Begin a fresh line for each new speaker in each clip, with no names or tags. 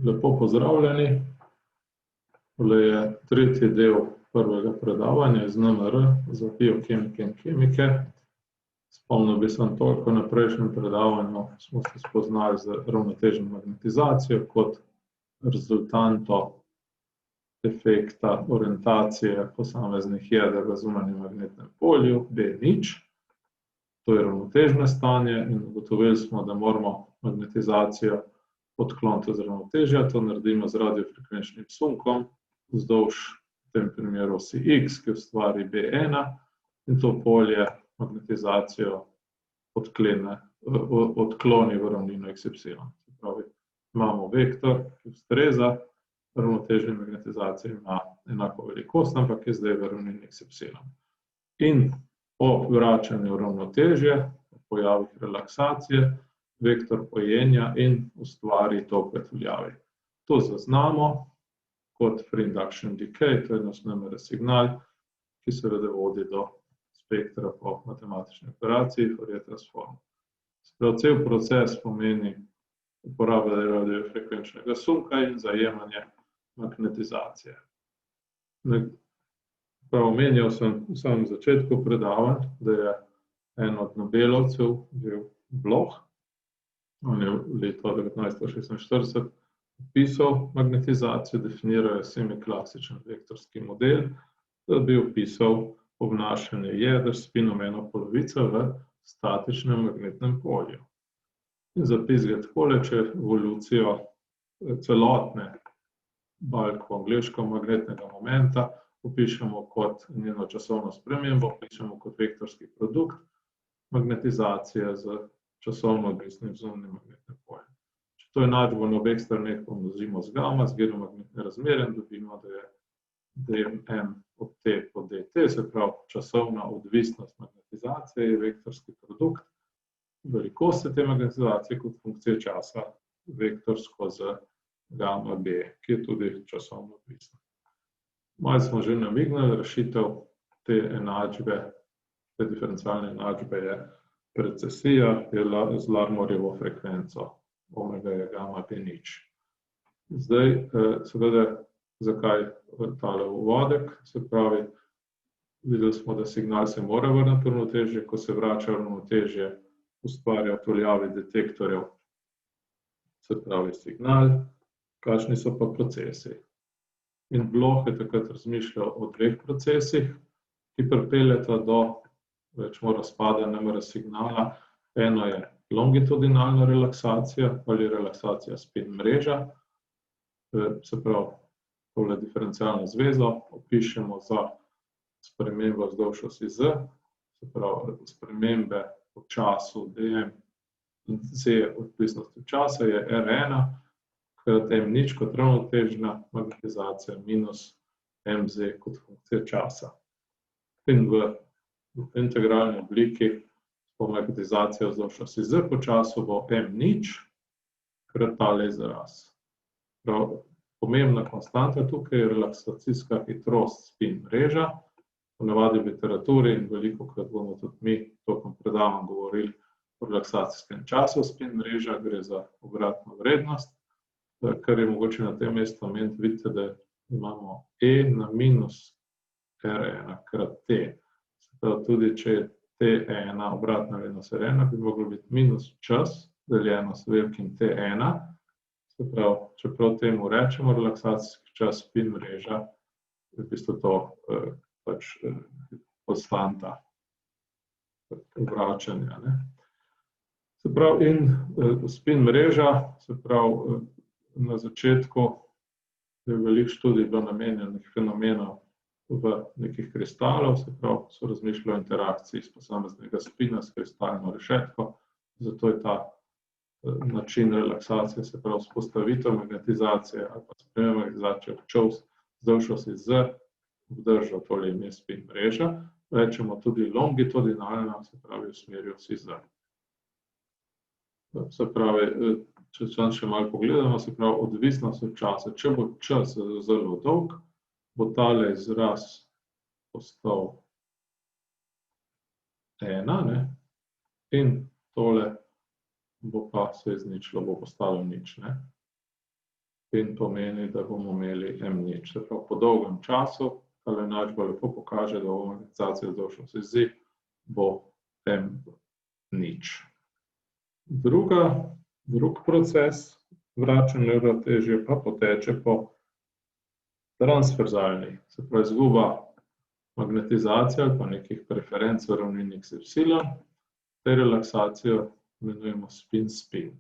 Lepo pozdravljeni. Tole je tretji del prvega predavanja iz NMR za biokemike in kemike. Spomnil bi se toliko, na prejšnjem predavanju smo se spoznali z ravnotežno magnetizacijo kot rezultanto efekta orientacije posameznih jeder v zunanjem magnetnem polju B0. To je ravnotežno stanje in ugotovili smo, da moramo magnetizacijo odkloniti z ravnotežja. To naredimo z radiofrekvenčnim sunkom vzdolž, v tem primeru osi X, ki ustvari B1, in to polje magnetizacijo odkloni v ravnino XY. Se pravi, imamo vektor, ki ustreza ravnotežni magnetizaciji, ima enako velikost, ampak je zdaj v ravnini XY. In po vračanju ravnotežja, po pojavih relaksacije, vektor pojenja in ustvari tok vetveljavi. To zaznamo kot free induction decay, to je naš NMR signal, ki seveda vodi do spektra po matematični operaciji Fourier transform. Cel proces pomeni uporabo radiofrekvenčnega sunka in zajemanje magnetizacije. Omenjal sem v samem začetku predavanj, da je en od Nobelovcev bil Bloch. On je v letu 1946 opisal magnetizacijo, definiral je semiklasičen vektorski model, da bi opisal obnašanje jeder s spinom eno polovico v statičnem magnetnem polju. In zapis gre takole: če evolucijo celotne Balk-angleško magnetnega momenta opišemo kot njeno časovno spremembo, opišemo kot vektorski produkt magnetizacije z časovno odvisnim zunanjim magnetnim poljem. Če to enačbo na obeh straneh pomnožimo z gama, z genomagnetnim razmerjem, dobimo, da je dm od t po dt, se pravi časovna odvisnost magnetizacije, je vektorski produkt velikosti te magnetizacije kot funkcije časa vektorsko z gama b, ki je tudi časovno odvisna. Malo smo že namignili, rešitev te enačbe, te diferencialne enačbe je precesija, je z Larmorjevo frekvenco, omega je gama p0. Zdaj, seveda, zakaj tale uvodek? Se pravi, videli smo, da signal se mora vrniti v ravnotežje, ko se vrača v ravnotežje, ustvarja odtuljavi detektorjev, se pravi signal, kakšni so pa procesi. In Bloch je takrat razmišljal o dveh procesih, ki pripeljeta do recimo razpada NMR signala. Eno je longitudinalna relaksacija ali relaksacija spin mreža, se pravi, tole diferencialno zvezo opišemo za spremembo vzdolž osi Z, se pravi, spremembe v času dm z odvisnosti časa je R1, krat M0 kot ravnotežna magnetizacija minus MZ kot funkcija časa. In v integralni obliki po magnetizacijo vzdolž osi Z po času bo M0 krat tale izraz. Pomembna konstanta tukaj je relaksacijska hitrost spin mreža. Ponavadi v literaturi in velikokrat bomo tudi mi tokom predavanj govorili o relaksacijskem času spin mreža, gre za obratno vrednost. Kar je mogoče na tem mestu omeniti, vidite, da imamo E na minus R1 krat T. Se pravi, tudi če je T1 obratna vrednost R1, bi moglo biti minus čas deljeno s velikim T1. Se pravi, čeprav temu rečemo relaksacijski čas spin mreža, je v bistvu to pač konstanta vračanja. Se pravi, in spin mreža, se pravi, na začetku je veliko študij bilo namenjenih fenomenov v nekih kristalov, se pravi, so razmišljali o interakciji s posameznega spina s kristalno rešetko, zato je ta način relaksacije, se pravi, vzpostavitev magnetizacije ali pa sprememba magnetizacije vzdolž osi Z, obdržal tole ime spin mreža, rečemo tudi longitudinalna, se pravi, v smeri osi Z. Se pravi, če še malo pogledamo, se pravi, odvisnost od časa. Če bo čas zelo dolg, bo tale izraz postal 1, in tole bo pa se izničilo, bo postalo nič. in pomeni, da bomo imeli M0. Se pravi, po dolgem času, tale enačba lepo pokaže, da bo magnetizacija vzdolž osi Z bo M0. Drug proces vračanja v ravnotežje pa poteče po transverzalni, se pravi izguba magnetizacije ali pa nekih preferenc v ravnini XY, te relaksacijo imenujemo spin-spin.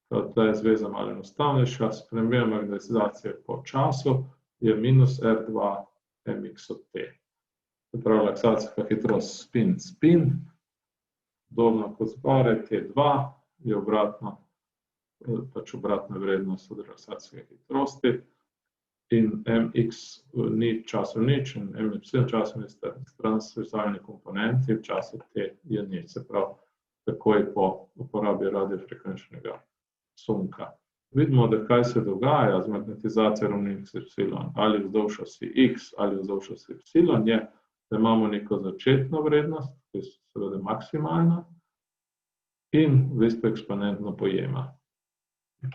Tukaj je zveza malo enostavnejša, sprememba magnetizacije po času je minus R2 mx od T. Se pravi, relaksacijska hitrost spin-spin, podobno kot zgoraj, T2 je obratna vrednost od relaksacijske hitrosti in mx ni času nič in my času nič, transverzalni komponenti, v času T je nič, se pravi, takoj po uporabi radiofrekvenčnega sunka. Vidimo, da kaj se dogaja z magnetizacijo ravnin XY, ali vzdolž osi X ali vzdolž osi Y, je, da imamo neko začetno vrednost, ki je seveda maksimalna, in v bistvu eksponentno pojema.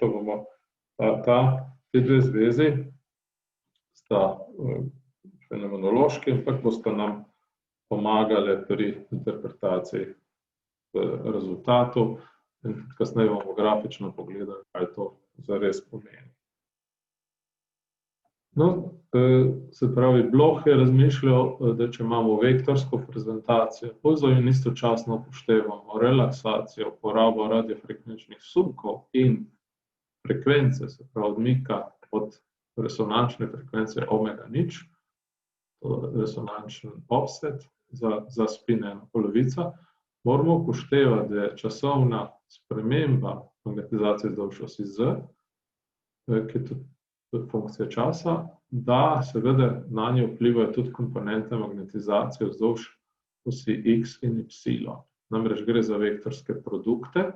To bomo, te dve zvezi sta fenomenološki, ampak bosta nam pomagale pri interpretaciji rezultatov in kasneje bomo grafično pogledali, kaj to zares pomeni. No, se pravi, Bloch je razmišljal, da če imamo vektorsko prezentacijo, pozor in istočasno upoštevamo relaksacijo, uporabo radiofrekvenčnih sunkov in frekvence, se pravi odmika od resonančne frekvence omega nič, resonančen offset za spin ena polovica, moramo upoštevati, da je časovna sprememba magnetizacije vzdolž osi Z, ki je tudi funkcija časa, da seveda na njo vplivajo tudi komponente magnetizacije vzdolž osi X in Y. Namreč gre za vektorske produkte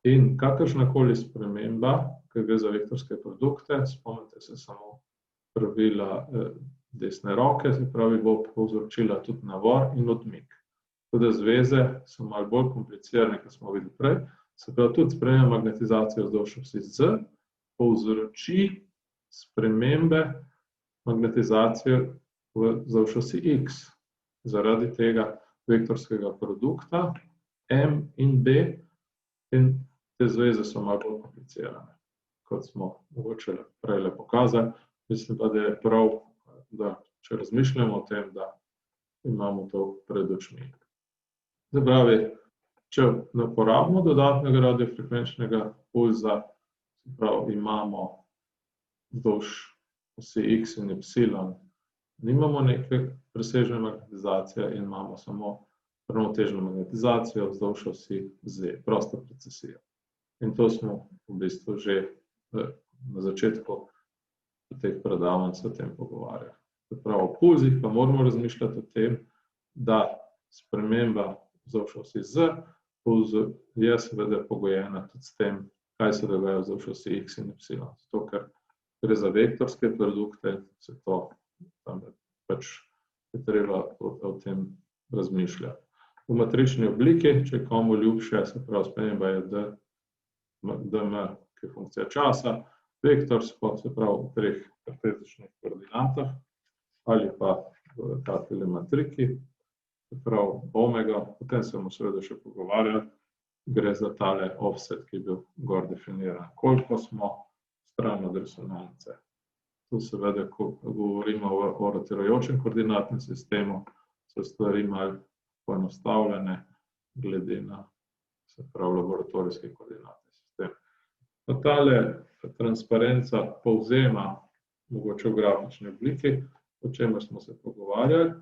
in kakršnakoli sprememba, ki gre za vektorske produkte, spomnite se samo pravila desne roke, se pravi, bo povzročila tudi navor in odmik. Tudi zveze so malo bolj komplicirane, kot smo videli prej, se pravi, tudi sprememba magnetizacije vzdolž osi Z povzroči spremembe magnetizacije vzdolž osi X. Zaradi tega vektorskega produkta M in B, in te zveze so malo bolj komplicirane, kot smo mogoče prej pokazali. Mislim pa, da je prav, da če razmišljamo o tem, da imamo to pred očmi. Se pravi, če ne uporabimo dodatnega radiofrekvenčnega pulza, se pravi, imamo vzdolž osi X in Y, nimamo neke presežne magnetizacije in imamo samo ravnotežno magnetizacijo vzdolž osi Z, prosta precesija. In to smo v bistvu že na začetku teh predavanj se o tem pogovarjali. Se pravi, o pulzih pa moramo razmišljati o tem, da sprememba vzdolž osi Z je seveda pogojena tudi s tem, kaj se dogaja vzdolž osi X in Y. Zato, ker gre za vektorske produkte, se to pač je treba o tem razmišljati. V matrični obliki, če je komu ljubše, se pravi, sprememba je dm, ki je funkcija časa, vektorsko, se pravi, v treh kartezičnih koordinatah, ali pa v takele matriki, se pravi, omega, potem se bomo seveda še pogovarjali, gre za tale offset, ki je bil gor definiran. Koliko smo stran od resonance. Tu seveda, ko govorimo o rotirajočem koordinatnem sistemu, so stvari malo poenostavljene glede na, se pravi, laboratorijski koordinatni sistem. Tale transparenca povzema, mogoče v grafični obliki, o čemer smo se pogovarjali,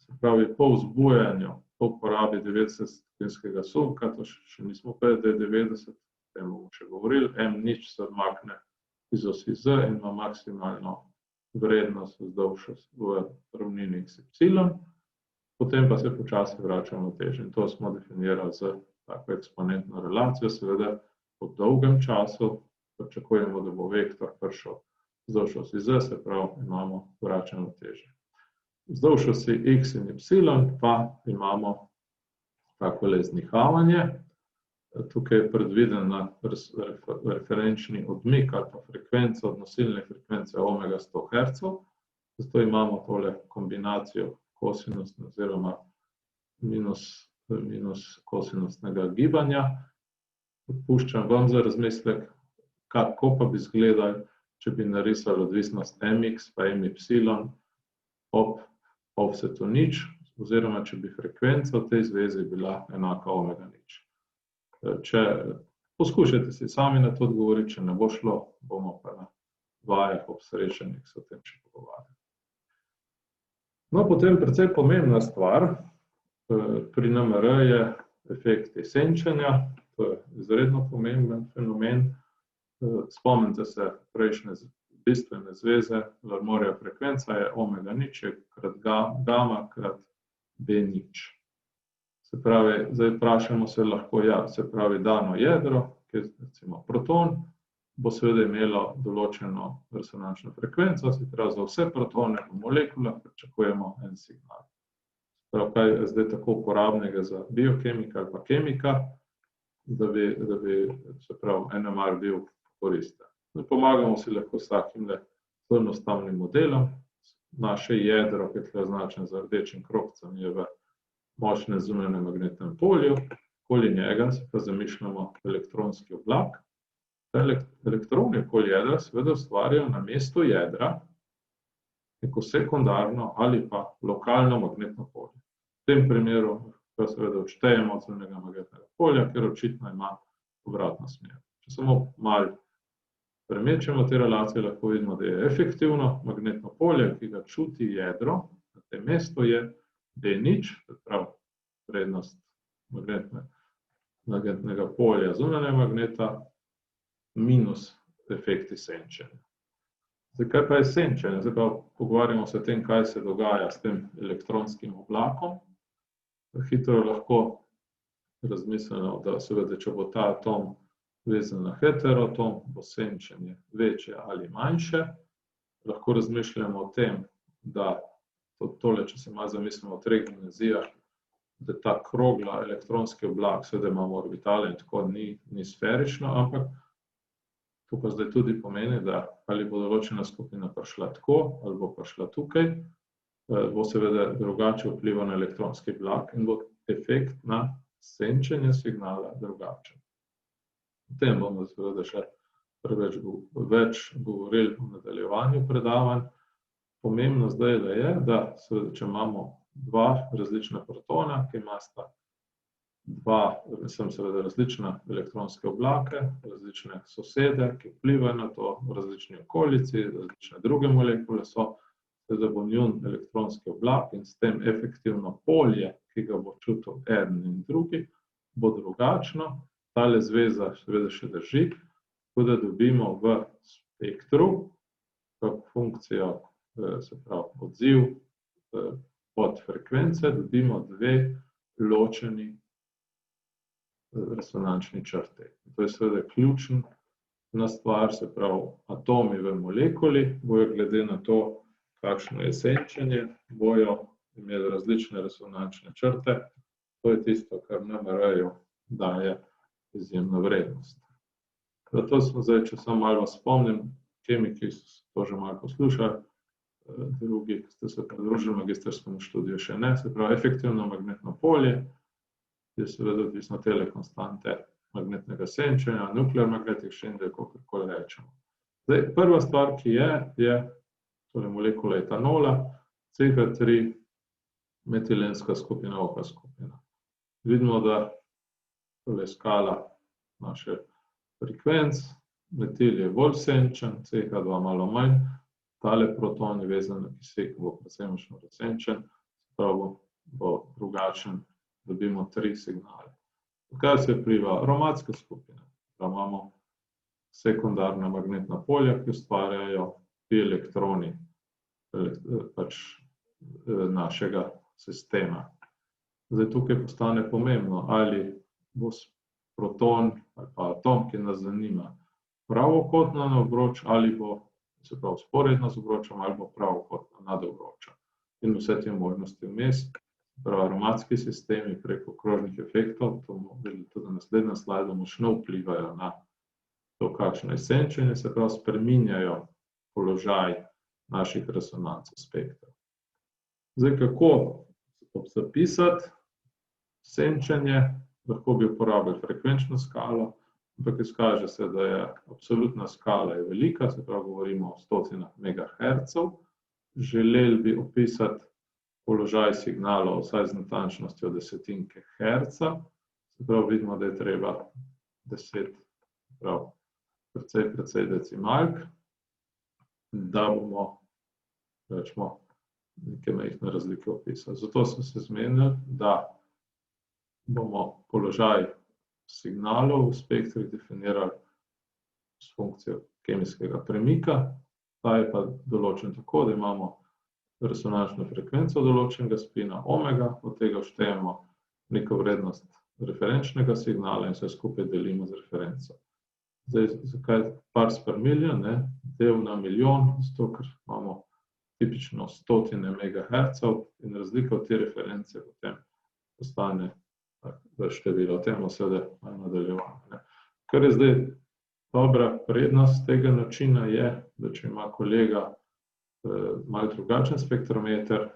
se pravi, po vzbujanju, po uporabi 90-stopinjskega sunka, to še nismo pred 90, o tem bomo še govorili, M0 se odmakne iz osi Z in ima maksimalno vrednost vzdolž v ravnini XY, potem pa se počasi vrača v ravnotežje. In to smo definirali z tako eksponentno relacijo, seveda po dolgem času pričakujemo, da bo vektor prišel vzdolž osi Z, se pravi, imamo vračanje v ravnotežje. Vzdolž osi X in Y pa imamo takole iznihavanje, Tukaj je predviden referenčni odmik ali pa frekvenca od nosilne frekvence omega 100 Hz. Zato imamo tole kombinacijo kosinusne oziroma minus kosinusnega gibanja. Puščam vam za razmislek, kako pa bi izgledali, če bi narisali odvisnost mx pa my ob offsetu nič, oziroma če bi frekvenca v tej zvezi bila enaka omega nič. Poskušajte si sami na to odgovoriti, če ne bo šlo, bomo pa na vajah ob srečanjih se o tem še pogovarjali. No, potem precej pomembna stvar pri NMR je efekti senčenja. To je izredno pomemben fenomen. Spomnite se prejšnje bistvene zveze, Larmorjeva frekvenca je omega nič krat gama krat B nič. Se pravi, zdaj vprašamo se lahko, se pravi, dano jedro, ki je recimo proton, bo seveda imelo določeno resonančno frekvenco, se pravi, za vse protone v molekulah pričakujemo en signal. Prav, kaj je zdaj tako uporabnega za biokemika ali pa kemika, da bi se pravi, NMR bil koristen. Pomagamo si lahko s takimle enostavnim modelom. Naše jedro, ki je označeno z rdečim krogcem, je v močnem zunanjem magnetnem polju, okoli njega se pa zamišljamo elektronski oblak. Elektroni okoli jedra seveda ustvarjajo na mestu jedra neko sekundarno ali pa lokalno magnetno polje. V tem primeru pa seveda odštejemo od zunanjega magnetnega polja, ker očitno ima obratno smer. Če samo malo premečemo te relacije, lahko vidimo, da je efektivno magnetno polje, ki ga čuti jedro, na tem mestu je B nič, pravi vrednost magnetnega polja zunanjega magneta, minus efekti senčenja. Zdaj, kaj pa je senčenje? Zdaj pa pogovarjamo se o tem, kaj se dogaja s tem elektronskim oblakom. Hitro lahko razmislimo, da seveda, če bo ta atom vezan na heteroatom, bo senčenje večje ali manjše. Lahko razmišljamo o tem, da tole, če se malo zamislimo o treh dimenzijah, da ta krogla elektronski oblak, seveda imamo orbitale in tako ni sferično, ampak to pa zdaj tudi pomeni, da ali bo določena skupina prišla tako, ali bo prišla tukaj, bo seveda drugače vplival na elektronski oblak in bo efekt na senčenje signala drugačen. O tem bomo seveda še več govorili v nadaljevanju predavanj. Pomembno zdaj je, da seveda, če imamo dva različna protona, ki imata seveda različne elektronske oblake, različne sosede, ki vplivajo na to, v različni okolici, različne druge molekule so, seveda bo njun elektronski oblak in s tem efektivno polje, ki ga bo čutil eden in drugi, bo drugačno. Tale zveza seveda še drži, tako da dobimo v spektru funkcijo, se pravi odziv od frekvence, dobimo dve ločeni resonančni črti. To je seveda ključna stvar, se pravi atomi v molekuli bojo glede na to, kakšno je senčenje, bojo imeli različne resonančne črte. To je tisto, kar NMR-ju daje izjemno vrednost. Zato smo zdaj, če samo malo vas spomnim, kemiki so to že malo poslušali, drugi, ki ste se pridružili magistrskemu študiju, še ne, se pravi efektivno magnetno polje, je seveda odvisno od tele konstante magnetnega senčenja, nuklear magnetic exchange, kakorkoli rečemo. Zdaj, prva stvar, ki je torej molekula etanola, CH3 metilenska skupina, OH skupina. Vidimo, da tole skala naše frekvenc, metil je bolj senčen, CH2 malo manj, tale proton je vezan na kisik, bo predvsem močno razsenčen, prav bo drugačen, dobimo tri signale. Kaj se vpliva? Aromatska skupina. Da imamo sekundarna magnetna polja, ki ustvarjajo ti elektroni našega sistema. Zdaj tukaj postane pomembno, ali bo proton ali pa atom, ki nas zanima, pravokotno navzroč ali bo, se pravi, vzporedno z obročem ali bo pravokotno nad obročem. In vse te možnosti vmes, pravi aromatski sistemi preko krožnih efektov, to bomo videli tudi na naslednjem slajdu, močno vplivajo na to, kakšno je senčenje, se pravi, spreminjajo položaj naših resonancov spektrov. Zdaj, kako zapisati senčenje? Lahko bi uporabili frekvenčno skalo, ampak izkaže se, da je absolutna skala je velika, se pravi, govorimo o stotinah megahercev. Želeli bi opisati položaj signalov vsaj z natančnostjo desetinke herca, se pravi, vidimo, da je treba 10, pravi, precej decimalk, da bomo, rečemo, neke majhne razlike opisali. Zato smo se zmenili, da bomo položaj signalov v spektrih definirali s funkcijo kemijskega premika. Ta je pa določen tako, da imamo resonančno frekvenco določenega spina omega, od tega vštejemo neko vrednost referenčnega signala in vse skupaj delimo z referenco. Zdaj, zakaj parts per million, del na milijon, zato ker imamo tipično stotine megahercev in razlika od te reference potem postane število. O tem seveda nadaljevamo. Kar je zdaj dobra prednost tega načina je, da če ima kolega malo drugačen spektrometer,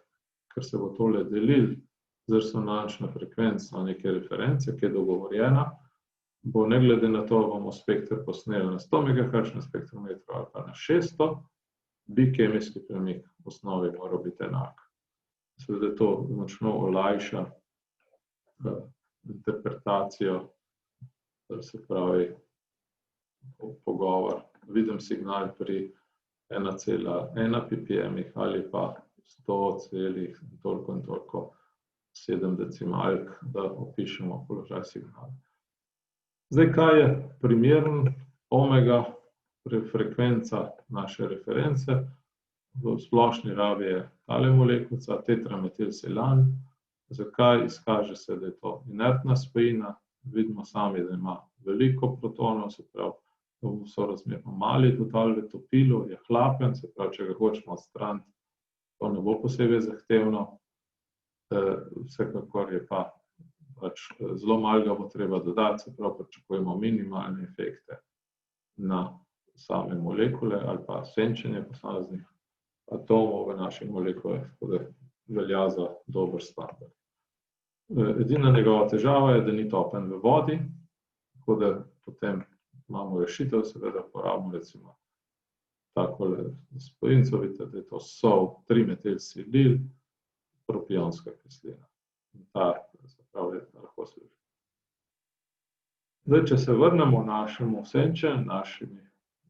ker se bo tole delil z resonančno frekvenco neke reference, ki je dogovorjena, bo ne glede na to, bomo spektr posneli na 100 MHz spektrometru ali pa na 600, bi kemijski premik v osnovi moral biti enak. Seveda to močno olajša interpretacijo, se pravi pogovor. Vidim signal pri 1,1 ppm ali pa 100, toliko in toliko 7 decimalk, da opišemo položaj signala. Zdaj, kaj je primeren omega frekvenca naše reference? V splošni rabi je tale molekulica, tetrametilsilan. Zakaj? Izkaže se, da je to inertna spojina. Vidimo sami, da ima veliko protonov, se pravi, so razmerno mali, totalno topilo, je hlapen, se pravi, če ga hočemo odstraniti, to ne bo posebej zahtevno. Vsekakor je pa zelo malo ga bo treba dodati, se pravi, pričakujemo minimalne efekte na same molekule ali pa senčenje posameznih atomov v naših molekulah, tako da velja za dober standard. Edina njegova težava je, da ni topen v vodi, tako da potem imamo rešitev, seveda uporabimo recimo takole spojnico, vidite, da je to sol 3-metilsilil, propionska kislina. Ta se pravi, lahko služi. Zdaj, če se vrnemo našemu senčenju, našimi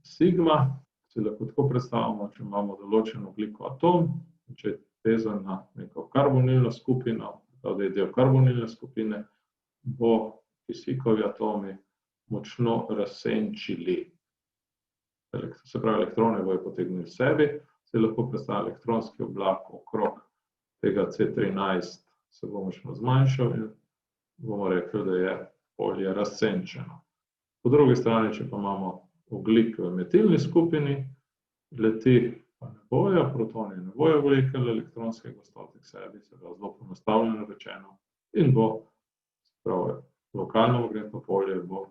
sigma, si lahko tako predstavljamo, če imamo določen ogljikov atom, če je vezan na neko karbonilno skupino, da je del karbonilne skupine, bo kisikovi atomi močno razsenčili. Se pravi, elektrone bojo potegnili sebi, se lahko predstavlja elektronski oblak okrog tega C13 se bo močno zmanjšal in bomo rekli, da je polje razsenčeno. Po drugi strani, če pa imamo ogljik v metilni skupini, leti pa ne bojo, protoni ne bojo vlekli elektronske gostote k sebi, se bo zelo poenostavljeno rečeno in bo, se pravi, lokalno magnetno polje bo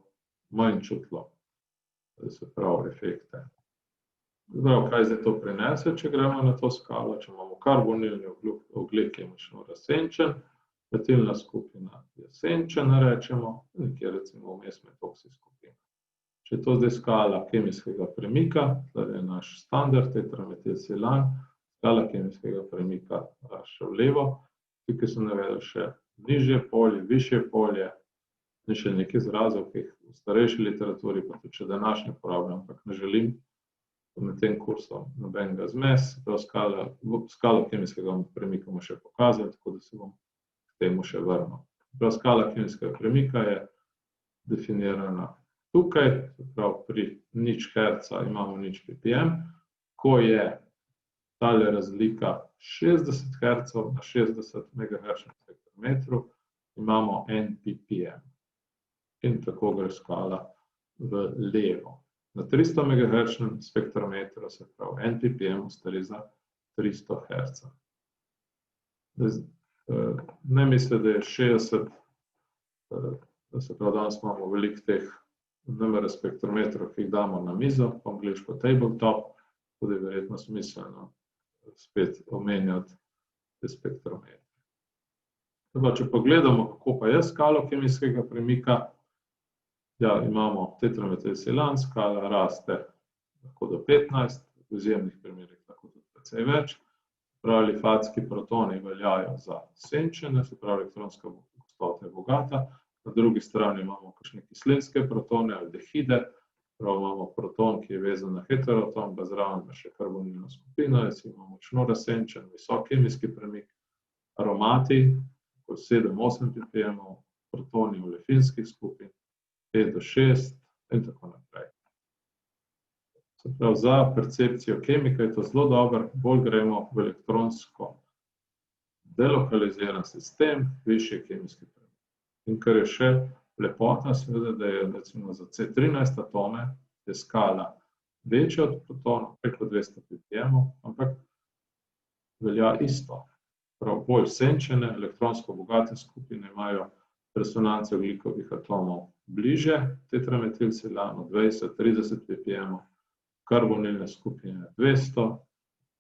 manj čutilo, se pravi, efekte. Zdaj, kaj zdaj to prinese, če gremo na to skalo? Če imamo karbonilni ogljik, je močno razsenčen, metilna skupina je senčena, rečemo, nekje recimo vmes med oksi skupina. Če je to zdaj skala kemijskega premika, tukaj je naš standard, tetrametilsilan, skala kemijskega premika rašča v levo, tukaj sem navedel še nižje polje, višje polje, in še nekaj izrazov, ki jih v starejši literaturi, pa tudi še današnje uporabljam, ampak ne želim med tem kursom nobenega zmes, skalo kemijskega premika bomo še pokazali, tako da se bom k temu še vrnil. Skala kemijskega premika je definirana tukaj, se pravi, pri 0 herca imamo 0 ppm, ko je tale razlika 60 hercev na 60 MHz spektrometru, imamo 1 ppm. In tako gre skala v levo. Na 300 MHz spektrometru, se pravi 1 ppm, stari za 300 Hz. ne misli, da je 60, da se pravi, danes imamo veliko teh NMR spektrometrov, ki jih damo na mizo, po angliško tabletop, tudi verjetno smiselno spet omenjati te spektrometre. Če pogledamo, kako pa je skalo kemijskega premika, ja, imamo tetrametilsilan, skala raste lahko do 15, v izjemnih primerih lahko tudi precej več. Pravi, alifatski protoni veljajo za senčene, se pravi, elektronska gostota je bogata. Na drugi strani imamo kakšne kislinske protone, aldehide, pravi, imamo proton, ki je vezan na heteroatom, pa zraven ima še karbonilno skupino, imamo močno razsenčen, visok kemijski premik, aromati, kot 7-8 ppm, protoni olefinskih skupin, 5 do 6 in tako naprej. Se pravi, za percepcijo kemika je to zelo dobro, bolj gremo v elektronsko delokaliziran sistem, višji kemijski premik. In kar je še lepota, seveda, da je recimo za C13 atome je skala večja od protonov, preko 200 ppm, ampak velja isto. Prav, bolj senčene, elektronsko bogate skupine imajo resonance ogljikovih atomov bliže tetrametilsilanu, 20-30 ppm, karbonilne skupine 200,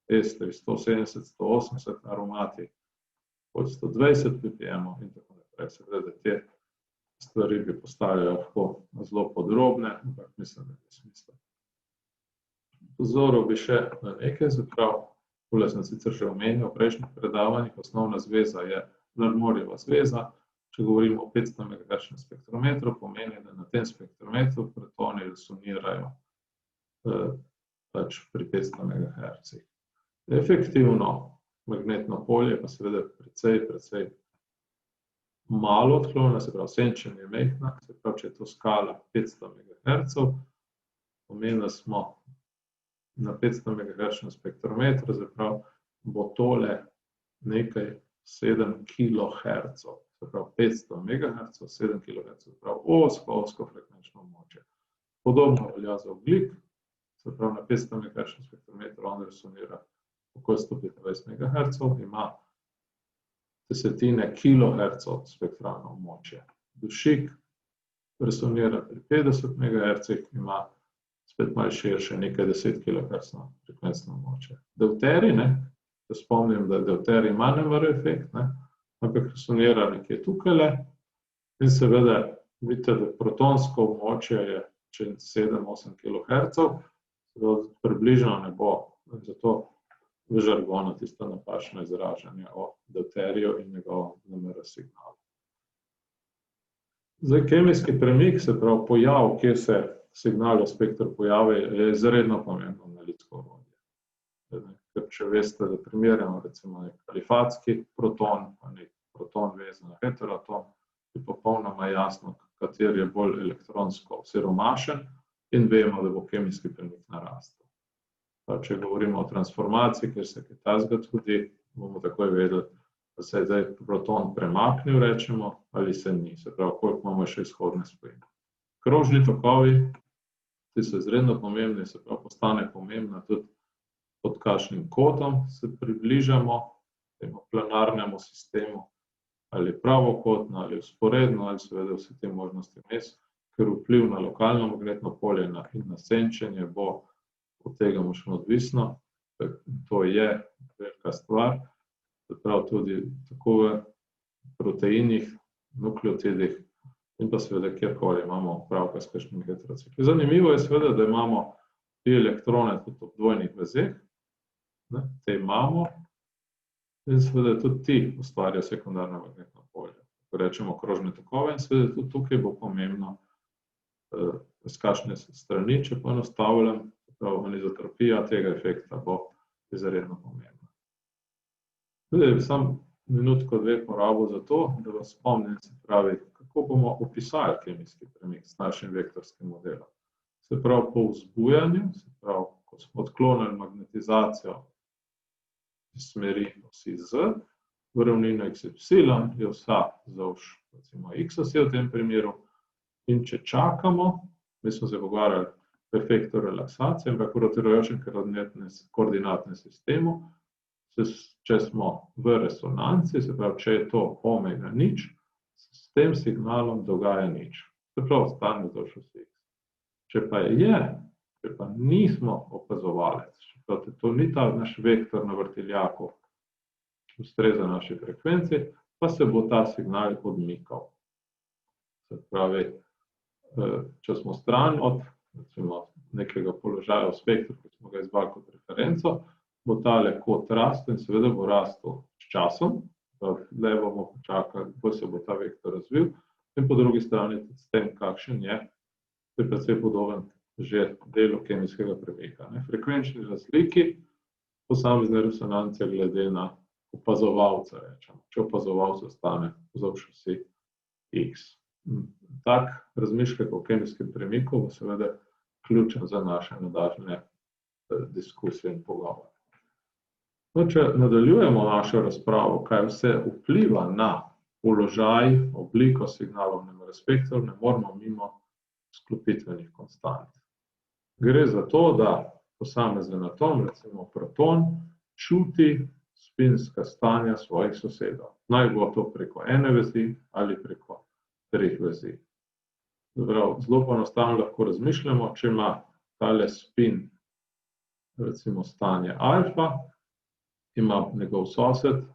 esteri 170-180, aromati od 120 ppm in tako naprej. Seveda, te stvari bi postale lahko zelo podrobne, ampak mislim, da je smisel. Pozoril bi še na nekaj, se pravi, tule sem sicer že omenil v prejšnjih predavanjih, osnovna zveza je Larmorjeva zveza. Če govorimo o 500 MHz spektrometru, pomeni, da na tem spektrometru protoni resonirajo pač pri 500 MHz. Efektivno magnetno polje pa seveda precej malo odklona, se pravi, senčenje je majhna, se pravi, če je to skala 500 MHz, pomeni, da smo na 500 MHz spektrometru, se pravi, bo tole nekaj 7 kHz, se pravi, 500 MHz, 7 kHz, se pravi, ozko frekvenčno območje. Podobno velja za ogljik, se pravi, na 500 MHz spektrometru on resonira okoli 125 MHz, ima desetine kilohertzov spektralno območje. Dušik resonira pri 50 MHz, ima spet malo širše, nekaj 10 kHz frekvenčno območje. Deuterij, da spomnim, da deuterij ima NMR efekt, ampak resonira nekje tukajle in seveda vidite, da protonsko območje je 7-8 kHz, približno ne bo, zato v žargonu tisto napačno izražanje o deuteriju in njegovem NMR signalu. Zdaj, kemijski premik, se pravi pojav, kjer se signal v spektru pojavi, je izredno pomembno analitsko orodje. Ker če veste, da primerjamo recimo nek alifatski proton, pa nek proton vezan na heteroatom, je popolnoma jasno, kateri je bolj elektronsko osiromašen in vemo, da bo kemijski premik narastel. Pa če govorimo o transformaciji, ker se kaj takega zgodi, bomo takoj vedeli, da se je zdaj proton premaknil, rečemo, ali se ni, se pravi, koliko imamo še izhodne spojine. Krožni tokovi, ti so izredno pomembni, se pravi, postane pomembna tudi pod kakšnim kotom se približamo temu planarnemu sistemu, ali pravokotno, ali vzporedno, ali seveda vse te možnosti vmes, ker vpliv na lokalno magnetno polje in na senčenje bo od tega močno odvisno, to je velika stvar, se pravi tudi tako v proteinih, nukleotidih in pa seveda kjerkoli imamo opravka s kakšnimi heterocikli. Zanimivo je seveda, da imamo te elektrone tudi ob dvojnih vezeh, te imamo in seveda tudi ti ustvarjajo sekundarno magnetno polje. Ko rečemo krožne tokove in seveda tudi tukaj bo pomembno s kakšne strani, če poenostavljam, anizotropija tega efekta bo izredno pomembna. Zdaj bi sam minutko dve porabil za to, da vas spomnim, se pravi, kako bomo opisali kemijski premik s našim vektorskim modelom. Se pravi, po vzbujanju, se pravi, ko smo odklonili magnetizacijo iz smeri osi Z, v ravnino XY je vsa zavž, recimo X osi v tem primeru, in če čakamo, mi smo se pogovarjali o efektu relaksacije, ampak v rotirajočem koordinatnem sistemu če smo v resonanci, se pravi, če je to omega nič, s tem signalom dogaja nič. Se pravi, ostane vzdolž osi X. Če pa nismo opazovalec, če pa to ni ta naš vektor na vrtiljaku, ustreza naši frekvenci, pa se bo ta signal odmikal. Se pravi, če smo stran od recimo, nekega položaja v spektru, ki smo ga izbrali kot referenco, bo tale kot rastel in seveda bo rastel s časom, le bomo počakali, kako se bo ta vektor razvil, in po drugi strani tudi s tem, kakšen je precej podoben že delu kemijskega premika. Frekvenčni razliki posamezne resonance glede na opazovalca, rečemo, če opazovalec ostane vzdolž osi X. Tak razmišljek o kemijskem premiku bo seveda ključen za naše nadaljnje diskusije in pogovore. No, če nadaljujemo našo razpravo, kaj vse vpliva na položaj, obliko signalov spektru, ne moremo mimo sklopitvenih konstant. Gre za to, da posamezen atom, recimo proton, čuti spinska stanja svojih sosedov. Naj bo to preko ene vezi ali preko 3 vezi. Zelo enostavno lahko razmišljamo, če ima tale spin recimo stanje alfa, ima njegov sosed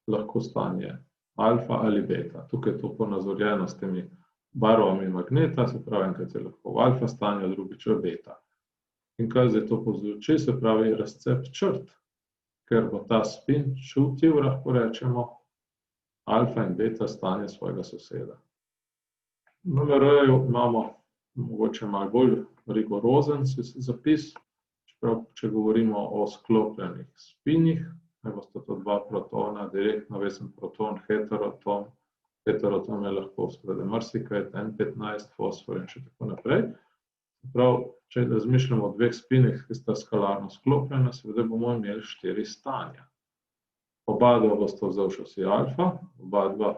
lahko stanje alfa ali beta. Tukaj je to ponazorjeno s temi barvami magneta, se pravi, enkrat je lahko v alfa stanju, drugič v beta. In kaj zdaj to povzroči, se pravi razcep črt, ker bo ta spin čutil, lahko rečemo, alfa in beta stanje svojega soseda. Na MR-ju imamo mogoče malo bolj rigorozen zapis, čeprav, če govorimo o sklopljenih spinih, naj bosta to 2 protona, direktno vezan proton, heteroatom. Heteroatom je lahko seveda marsikaj, N15, fosfor in še tako naprej. Prav, če razmišljamo o 2 spinih, ki sta skalarno sklopljena, seveda bomo imeli 4 stanja. Oba dva bosta vzdolž osi alfa, oba dva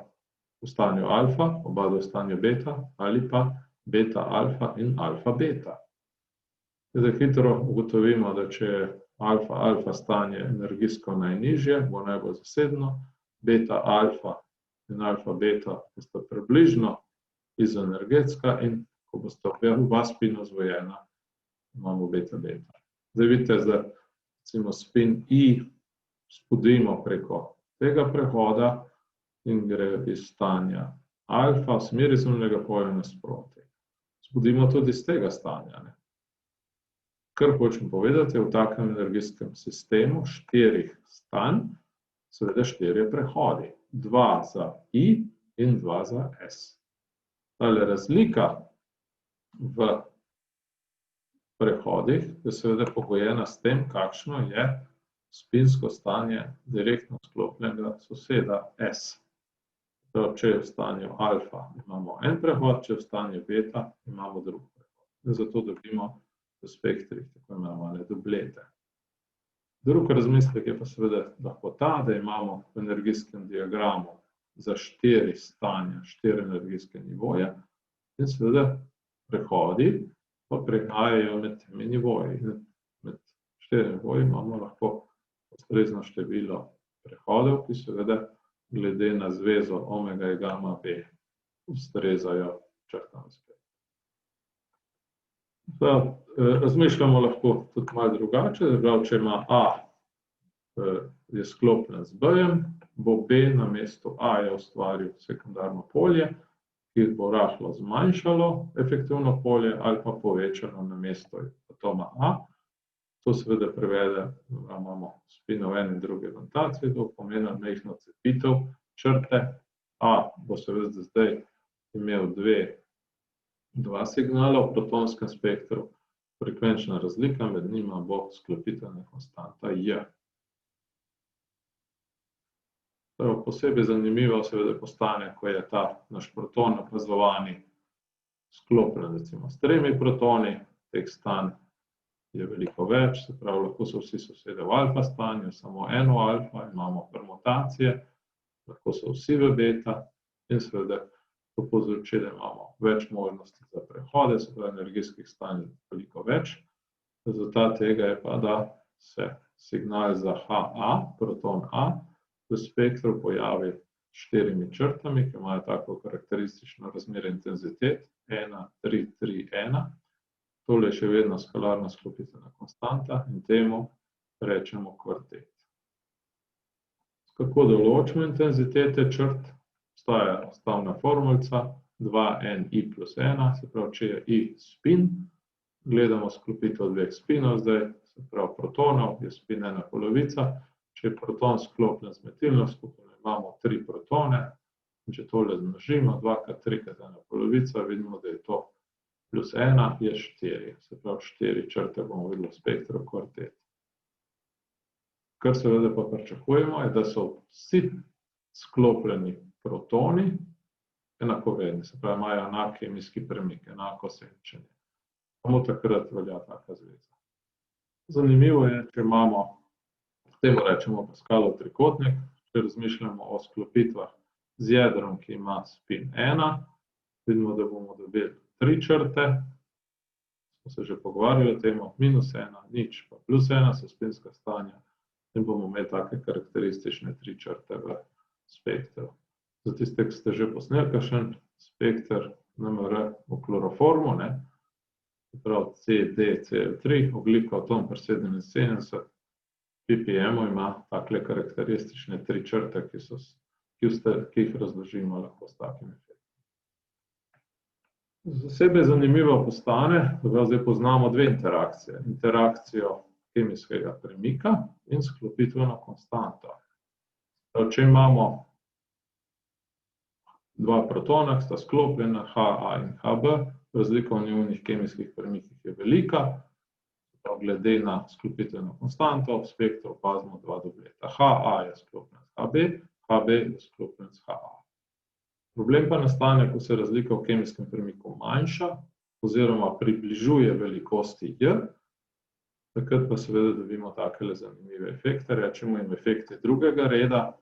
v stanju alfa, oba dva v stanju beta ali pa beta alfa in alfa beta. Zdaj hitro ugotovimo, da če je alfa alfa stanje energijsko najnižje, bo najbolj zasedeno, beta alfa in alfa beta bosta približno izoenergetska in ko bosta oba spina zvojena, imamo beta beta. Zdaj vidite, da recimo spin I spodimo preko tega prehoda in gre iz stanja alfa v smeri zunanjega polja nasproti. Spodimo tudi iz tega stanja. Kar hočem povedati, v takem energijskem sistemu 4 stanj, seveda 4 prehodi. 2 za I in 2 za S. Tale razlika v prehodih je seveda pogojena s tem, kakšno je spinsko stanje direktno sklopljenega soseda S. Če je v stanju alfa, imamo en prehod, če je v stanju beta, imamo drug prehod. Zato dobimo v spektrih tako imenovane dublete. Drug razmislek je pa seveda lahko ta, da imamo v energijskem diagramu za 4 stanja, 4 energijske nivoje in seveda prehodi pa prehajajo med temi nivoji. Med 4 nivoji imamo lahko ustrezno število prehodov, ki seveda glede na zvezo omega in gamma B ustrezajo črtam spektru. Razmišljamo lahko tudi malo drugače, če ima A je sklopljen z B-jem, bo B na mestu A je ustvaril sekundarno polje, ki bo rahlo zmanjšalo efektivno polje ali pa povečano na mesto atoma A. To seveda prevede, da imamo spine v eni in drugi orientaciji, to pomeni majhno cepitev črte. A bo seveda zdaj imel 2 signala v protonskem spektru, frekvenčna razlika med njima bo sklopitvena konstanta J. Posebej zanimivo seveda postane, ko je ta naš proton opazovani sklopljen recimo s 3 protoni, teh stanj je veliko več, se pravi, lahko so vsi sosede v alfa stanju, samo eno alfa, imamo permutacije, lahko so vsi v beta in seveda to povzroči, da imamo več možnosti za prehode, se pravi energijskih stanj veliko več. Rezultat tega je pa, da se signal za HA, proton A, v spektru pojavi s 4 črtami, ki imajo tako karakteristično razmerje intenzitet, 1, 3, 3, 1. Tole je še vedno skalarno sklopitvena konstanta in temu rečemo kvartet. Kako določimo intenzitete črt? Obstaja enostavna formulca 2NI plus 1, se pravi, če je I spin, gledamo sklopitev dveh spinov zdaj, se pravi protonov, je spin 1/2, če je proton sklopljen z metilno skupino, imamo 3 protone, in če tole zmnožimo, 2x3x1/2, vidimo, da je to plus 1 je 4, se pravi 4 črte bomo videli v spektru kvartet. Kar seveda pa pričakujemo, je, da so vsi sklopljeni protoni enakovredni, se pravi, imajo enak kemijski premik, enako senčenje. Samo takrat velja taka zveza. Zanimivo je, če imamo, temu rečemo Pascalov trikotnik, če razmišljamo o sklopitvah z jedrom, ki ima spin 1, vidimo, da bomo dobili 3 črte, smo se že pogovarjali o tem, -1, 0 pa +1 so spinska stanja in bomo imeli take karakteristične 3 črte v spektru. Za tiste, ki ste že posneli kakšen spekter NMR v kloroformu, se pravi CDCl3, ogljikov atom pri 77 ppm ima takle karakteristične 3 črte, ki jih razložimo lahko s takim efektom. Posebej zanimivo postane, da zdaj poznamo dve interakcije. Interakcijo kemijskega premika in sklopitveno konstanto. Če imamo dva protona, ki sta sklopljena, HA in HB, razlika v njunih kemijskih premikih je velika, glede na sklopitveno konstanto, v spektru opazimo dva dupleta. HA je sklopljen s HB, HB je sklopljen s HA. Problem pa nastane, ko se razlika v kemijskem premiku manjša oziroma približuje velikosti J, takrat pa seveda dobimo takele zanimive efekte, rečemo jim efekti drugega reda,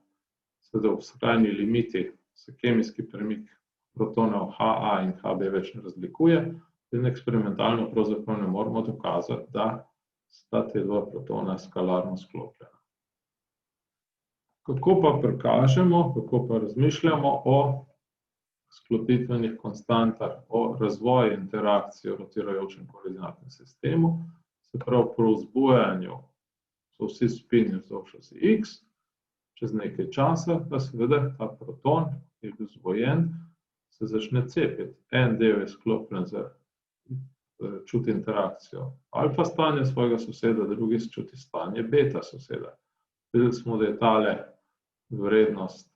seveda v skrajni limiti se kemijski premik protonov HA in HB več ne razlikuje in eksperimentalno pravzaprav ne moramo dokazati, da sta te dva protona skalarno sklopljena. Kako pa prikažemo, kako pa razmišljamo o sklopitvenih konstantah, o razvoju interakcije v rotirajočem koordinatnem sistemu, se pravi po vzbujanju so vsi spini vzdolž osi X, čez nekaj časa pa seveda ta proton, ki je bil vzbujen, se začne cepiti. En del je sklopljen čuti interakcijo alfa stanja svojega soseda, drugi čuti stanje beta soseda. Videli smo, da je tale vrednost,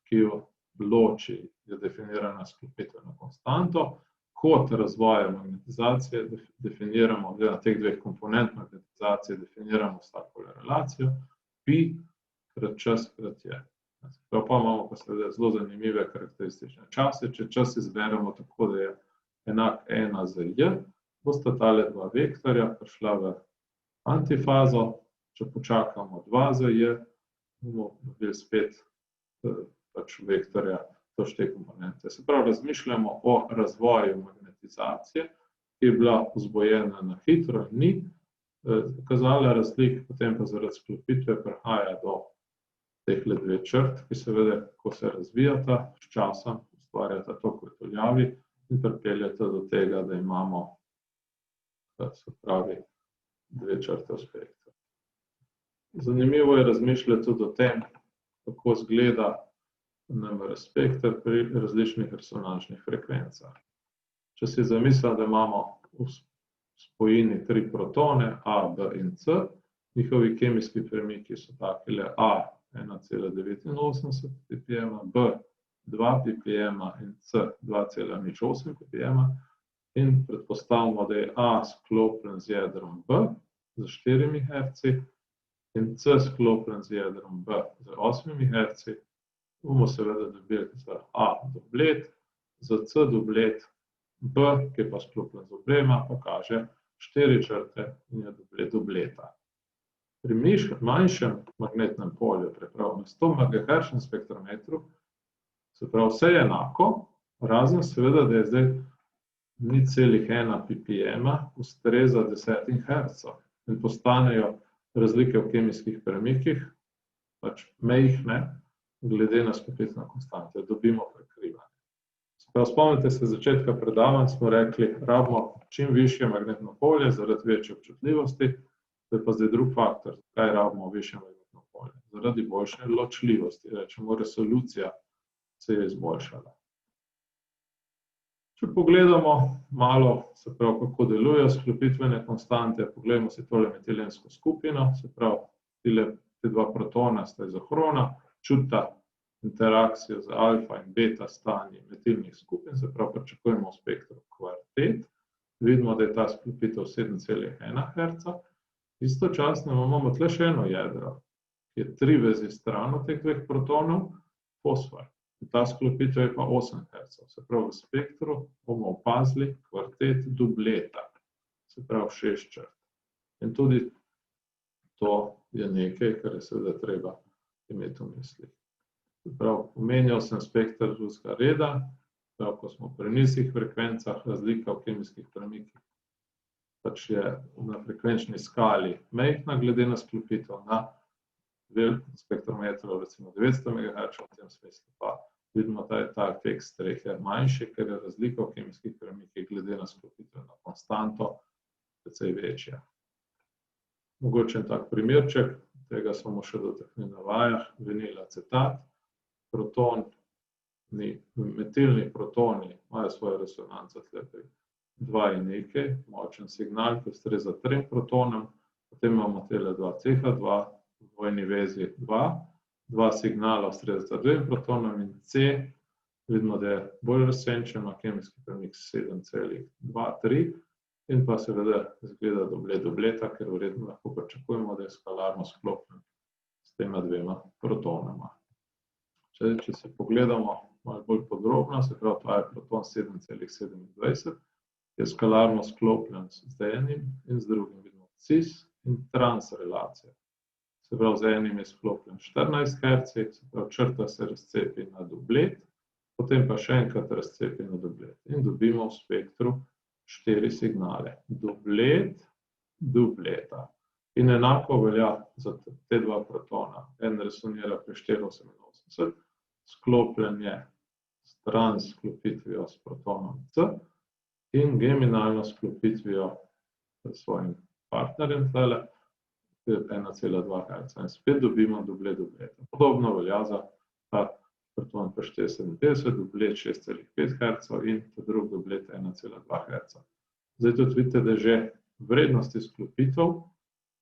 ki jo loči, je definirana s sklopitveno konstanto, kot razvoja magnetizacije definiramo, na teh dveh komponent magnetizacije definiramo s takole relacijo, pi krat čas krat je. Pa imamo pa seveda zelo zanimive karakteristične čase, če čas izberemo tako, da je enak 1 za J, bosta tale dva vektorja prišla v antifazo, če počakamo 2 za J, bomo dobili spet vektorja te komponente. Se pravi, razmišljamo o razvoju magnetizacije, ki je bila vzbojena na hitro, ni kazala razlik, potem pa zaradi sklopitve prihaja do tehle dve črt, ki seveda, ko se razvijata s časom, ustvarjata tok vrtuljavi in pripeljata do tega, da imamo, se pravi, dve črte v spektru. Zanimivo je razmišljati tudi o tem, kako izgleda NMR spekter pri različnih resonančnih frekvencah. Če si zamislimo, da imamo v spojini 3 protone, A, B in C, njihovi kemijski premiki so takele A 1,89 ppm, B 2 ppm in C 2,08 ppm in predpostavimo, da je A sklopljen z jedrom B z 4 Hz in C sklopljen z jedrom B z 8 Hz, bomo seveda dobili za A dublet, za C dublet, B, ki je pa sklopljen z obema, pa kaže 4 črte in je dublet dubleta. Pri manjšem magnetnem polju, na 100 MHz spektrometru, se pravi vse je enako, razen seveda, da je zdaj 0,1 ppm ustreza 10 Hz in postanejo razlike v kemijskih premikih, pač majhne, glede na skupitvene konstante, dobimo prekrivanje. Spomnite se začetka predavanj, smo rekli, rabimo čim višje magnetno polje zaradi večje občutljivosti, to je pa zdaj drug faktor, zakaj rabimo višje magnetno polje. Zaradi boljše ločljivosti, rečemo, resolucija se je izboljšala. Če pogledamo malo, se pravi, kako delujejo sklopitvene konstante, pogledamo si tole metilensko skupino, se pravi, te dva protona sta izohrona, čuta interakcijo z alfa in beta stanji metilnih skupin, se pravi, pričakujemo v spektru kvartet, vidimo, da je ta sklopitev 7,1 Hz, istočasno imamo tle še eno jedro, ki je 3 vezi stran od teh dveh protonov, fosfor. Ta sklopitev je pa 8 Hz, se pravi, v spektru bomo opazili kvartet dubleta, se pravi 6 črt. In tudi to je nekaj, kar je seveda treba imeti v mislih. Se pravi, omenjal sem spektr drugega reda, ko smo pri nizkih frekvencah, razlika v kemijskih premikih pač je na frekvenčni skali majhna glede na sklopitev, na spektrometru recimo 900 MHz, v tem smislu pa vidimo, da je ta efekt strehe manjši, ker je razlika v kemijskih premikih glede na sklopitveno konstanto precej večja. Mogoče en tak primerček, tega smo še dotaknili na vajah, vinil-acetat, metilni protoni imajo svojo resonanco tle pri 2 in nekaj, močen signal, ki ustreza 3 protonom, potem imamo tele 2 CH2, v dvojni vezi 2 signala ustrezata 2 protonom in C, vidimo, da je bolj razsenčen, ima kemijski premik 7,23 in pa seveda izgleda dubleta, ker verjetno lahko pričakujemo, da je skalarno sklopljen s tema dvema protonoma. Če se pogledamo malo bolj podrobno, se pravi, to je proton 7,27, je skalarno sklopljen z enim in z drugim, vidimo cis in trans relacijo. Se pravi, z enim je sklopljen 14 Hz, se pravi, črta se razcepi na dublet, potem pa še enkrat razcepi na dublet in dobimo v spektru 4 signale. Dublet, dubleta. In enako velja za te dva protona. En resonira pri 4,88, sklopljen je s trans sklopitvijo s protonom C in geminalno sklopitvijo s svojim partnerjem tale 1,2 Hz. In spet dobimo dubleta. Podobno velja za ta proton pa 4,57, dublet 6,5 Hz in ta drug dublet 1,2 Hz. Zdaj tudi vidite, da že vrednosti sklopitev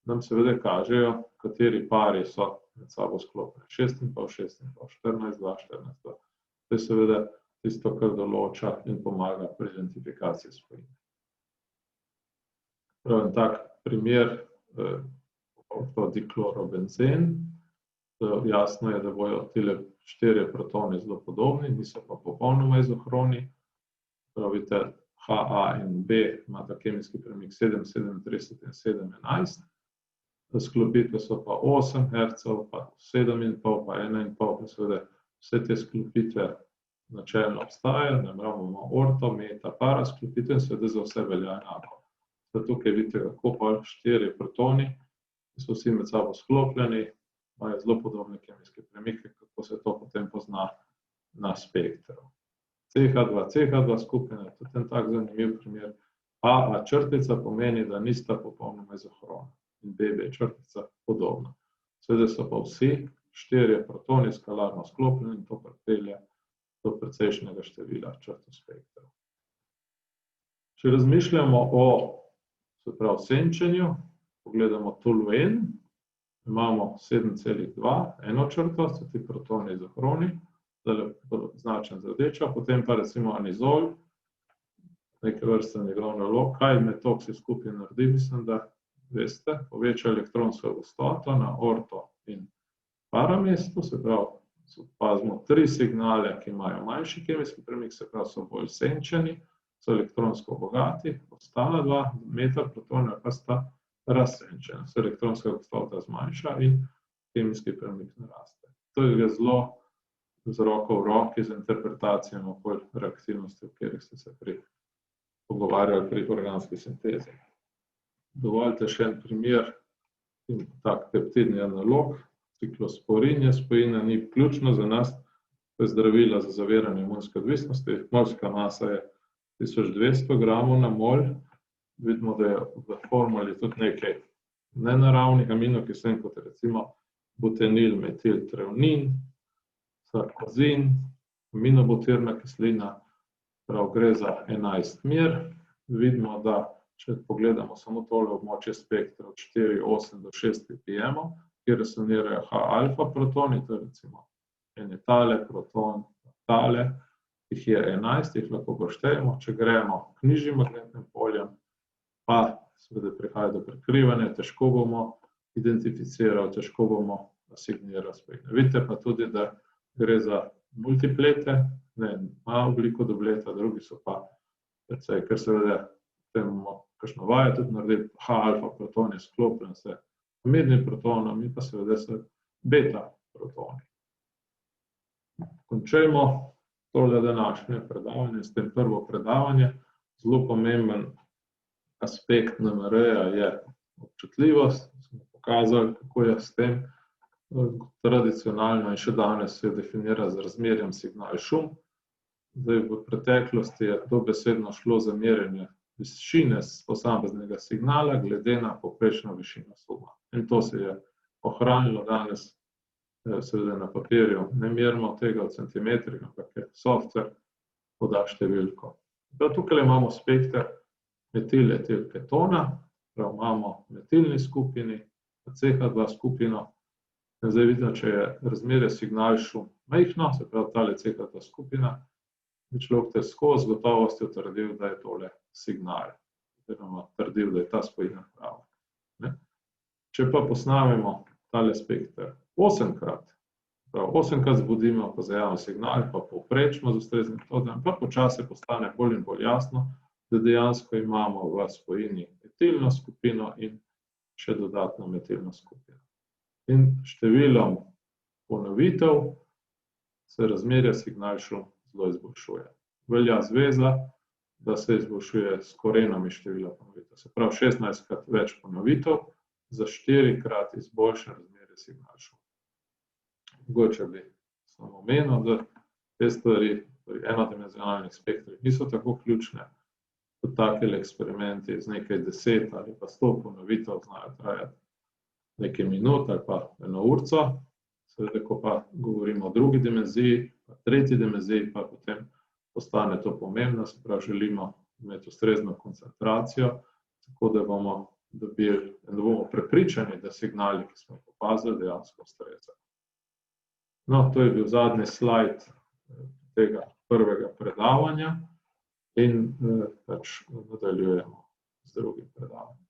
nam seveda kažejo, kateri pari so med sabo sklopljeni. 6,5, 6,5, 14,2, 14,2. To je seveda tisto, kar določa in pomaga pri identifikaciji spojine. En tak primer, diklorobenzen. Jasno je, da bojo tile 4 protoni zelo podobni, niso pa popolnoma izohroni. Vidite, HA in B imata kemijski premik 7,37 in 7,11. Sklopitve so pa 8 Hz, pa 7,5, pa 1,5, pa seveda vse te sklopitve načelno obstajajo, imamo orto, meta, para sklopitve in seveda za vse velja enako. Tukaj vidite, kako pa 4 protoni, ki so vsi med sabo sklopljeni, imajo zelo podobne kemijske premike, kako se to potem pozna na spektru. CH2 skupina je tudi en tak zanimiv primer. AA črtica pomeni, da nista popolnoma izohrona in BB črtica podobno. Seveda so pa vsi 4 protoni skalarno sklopljeni in to pripelje do precejšnjega števila črt v spektru. Če razmišljamo o senčenju, pogledamo toluen, imamo 7,2, eno črto, so ti protoni izohroni, značen z rdečo, potem pa recimo anizol, neke vrste njegov nalog, kaj med toksi skupaj naredi, mislim, da veste, poveča elektronsko gostoto na orto in para mestu, se pravi, opazimo 3 signale, ki imajo manjši kemijski premik, se pravi, so bolj senčeni, so elektronsko bogati, ostala 2 metaprotona pa sta razsenčena, se elektronska gostota zmanjša in kemijski premik naraste. To je zelo z roko v roki z interpretacijami okoli reaktivnosti, o katerih ste se pogovarjali pri organski sintezi. Dovolite še en primer tak peptidni analog, ciklosporin je spojina, ni ključno za nas, to je zdravila za zaviranje imunske odvisnosti, morska masa je 1200 gramov na mol, vidimo, da je v formuli tudi nekaj nenaravnih aminokislin, kot recimo butenil, metil, treonin, sarkozin, aminobutirna kislina, prav gre za 11 mer. Vidimo, da če pogledamo samo tole območje spektra od 4,8 do 6 ppm, kjer resonirajo H-alfa protoni, to je recimo tale proton, tale, jih je 11, jih lahko poštejemo, če gremo k nižjim magnetnim poljem, pa seveda prihaja do prekrivanja, težko bomo identificirali, težko bomo asignirali spojine. Vidite pa tudi, da gre za multiplete, ne, ima obliko dubleta, drugi so pa precej, ker seveda temu kakšno vajo tudi narediti, H-alfa proton je sklopljen s mirnim protonom in pa seveda s beta protoni. Končajmo tole današnje predavanje, s tem prvo predavanje. Zelo pomemben aspekt NMR-ja je občutljivost, smo pokazali, kako je s tem. Tradicionalno in še danes se definira z razmerjem signal-šum. Zdaj, v preteklosti je dobesedno šlo za merjenje višine posameznega signala glede na povprečno višino šuma. In to se je ohranilo danes, seveda na papirju. Ne merimo tega v centimetrih, ampak je software poda številko. Tukaj imamo spekter metil-etilketona, prav imamo metilni skupini, CH2 skupino. Zdaj vidimo, če je razmerje signal-šum majhno, se pravi tale CH2 skupina, bi človek te skozi gotovostjo trdil, da je tole signal, oziroma trdil, da je ta spojina prava. Če pa posnamemo tale spekter 8-krat, prav 8-krat zbudimo, pa zajamemo signal, pa povprečimo z ustreznim metodom, pa počasi postane bolj in bolj jasno, da dejansko imamo v spojini etilno skupino in še dodatno metilno skupino. In številom ponovitev se razmerje signal-šum zelo izboljšuje. Velja zveza, da se izboljšuje s korenami števila ponovitev. Se pravi 16-krat več ponovitev, za 4-krat izboljšan razmerje signal-šum. Mogoče bi samo omenil, da te stvari pri enodimenzionalnih spektrih niso tako ključne, kot takele eksperimenti z nekaj 10 ali pa 100 ponovitev znajo trajati nekaj minut ali pa eno urco. Seveda, ko pa govorimo o drugi dimenziji, pa tretji dimenziji, pa potem postane to pomembno, se pravi, želimo imeti ustrezno koncentracijo, tako da bomo dobili, da bomo prepričani, da signali, ki smo jih opazili, dejansko ustrezajo. No, to je bil zadnji slajd tega prvega predavanja in pač nadaljujemo z drugim predavanjem.